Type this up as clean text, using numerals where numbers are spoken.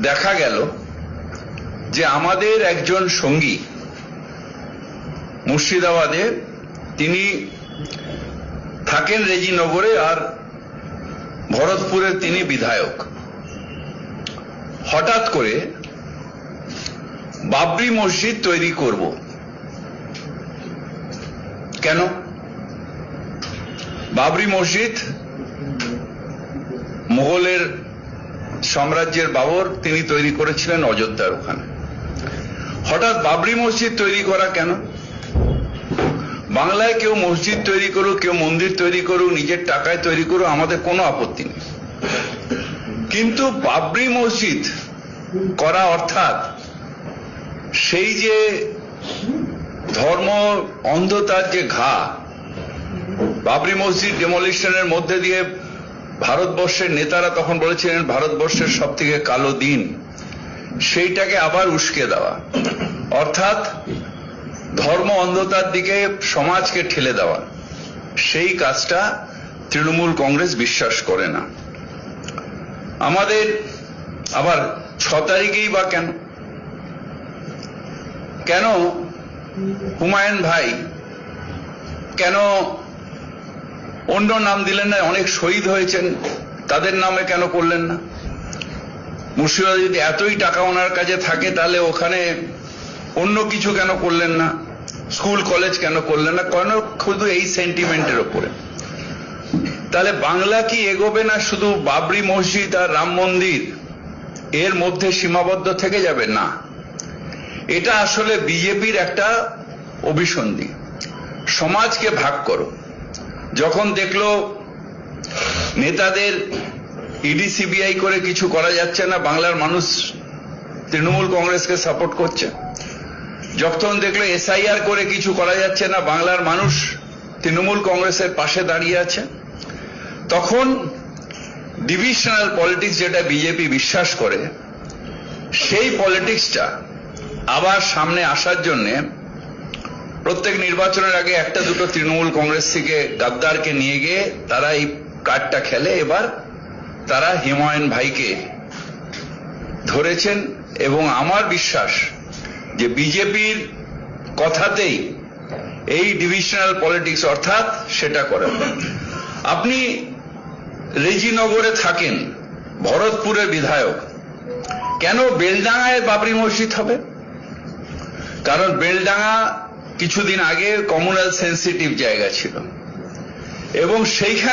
দেখা গেল যে আমাদের একজন সঙ্গী মুর্শিদাবাদে, তিনি থাকেন রেজিনগরে আর ভরতপুরে তিনি বিধায়ক, হঠাৎ করে বাবরি মসজিদ তৈরি করব কেন? বাবরি মসজিদ মুঘলের সাম্রাজ্যের বাবর তিনি তৈরি করেছিলেন অযোধ্যার ওখানে। হঠাৎ বাবরি মসজিদ তৈরি করা কেন? বাংলায় কেউ মসজিদ তৈরি করুক, কেউ মন্দির তৈরি করুক, নিজের টাকায় তৈরি করুক, আমাদের কোনো আপত্তি নেই, কিন্তু বাবরি মসজিদ করা অর্থাৎ সেই যে ধর্ম অন্ধতার যে ঘা, বাবরি মসজিদ ডেমোলিশনের মধ্যে দিয়ে ভারতবর্ষের নেতারা তখন বলেছিলেন ভারতবর্ষের সব থেকে কালো দিন, সেইটাকে আবার উস্কে দেওয়া, অর্থাৎ ধর্ম অন্ধতার দিকে সমাজকে ঠেলে দেওয়া। সেই কাজটা তৃণমূল কংগ্রেস বিশ্বাস করে না। আমাদের আবার 6 তারিখেই বা কেন? কেন হুমায়ুন ভাই কেন অন্য নাম দিলেন না? অনেক শহীদ হয়েছেন, তাদের নামে কেন করলেন না? মুর্শিদাবাদে যদি এতই টাকা ওনার কাছে থাকে তাহলে ওখানে অন্য কিছু কেন করলেন না? স্কুল কলেজ কেন করলেন না? কেন শুধু এই সেন্টিমেন্টের ওপরে? তাহলে বাংলা কি এগোবে না শুধু বাবরি মসজিদ আর রাম মন্দির এর মধ্যে সীমাবদ্ধ থেকে যাবে? না, এটা আসলে বিজেপির একটা অভিসন্ধি। সমাজকে ভাগ করো। যখন দেখলো নেতাদের ইডি সিবিআই করে কিছু করা যাচ্ছে না, বাংলার মানুষ তৃণমূল কংগ্রেসকে সাপোর্ট করছে। যখন দেখলো এসআইআর করে কিছু করা যাচ্ছে না, বাংলার মানুষ তৃণমূল কংগ্রেসের পাশে দাঁড়িয়ে আছে। তখন ডিভিশনাল পলিটিক্স, যেটা বিজেপি বিশ্বাস করে, সেই পলিটিক্সটা আবার সামনে আসার জন্য প্রত্যেক নির্বাচনের আগে একটা দুটো তৃণমূল কংগ্রেস থেকে গাদ্দারকে নিয়ে গিয়ে তারা এই কার্ডটা খেলে। এবার তারা হুমায়ুন ভাইকে ধরেছেন এবং আমার বিশ্বাস যে বিজেপির কথাতেই এই ডিভিশনাল পলিটিক্স অর্থাৎ সেটা করে। আপনি রেজিনগরে থাকেন, ভরতপুরের বিধায়ক, কেন বেলডাঙ্গায় বাবরি মসজিদ হবে? কারণ বেলডাঙ্গা কিছুদিন আগে কমিউনাল সেন্সিটিভ জায়গা ছিল এবং সেইখানে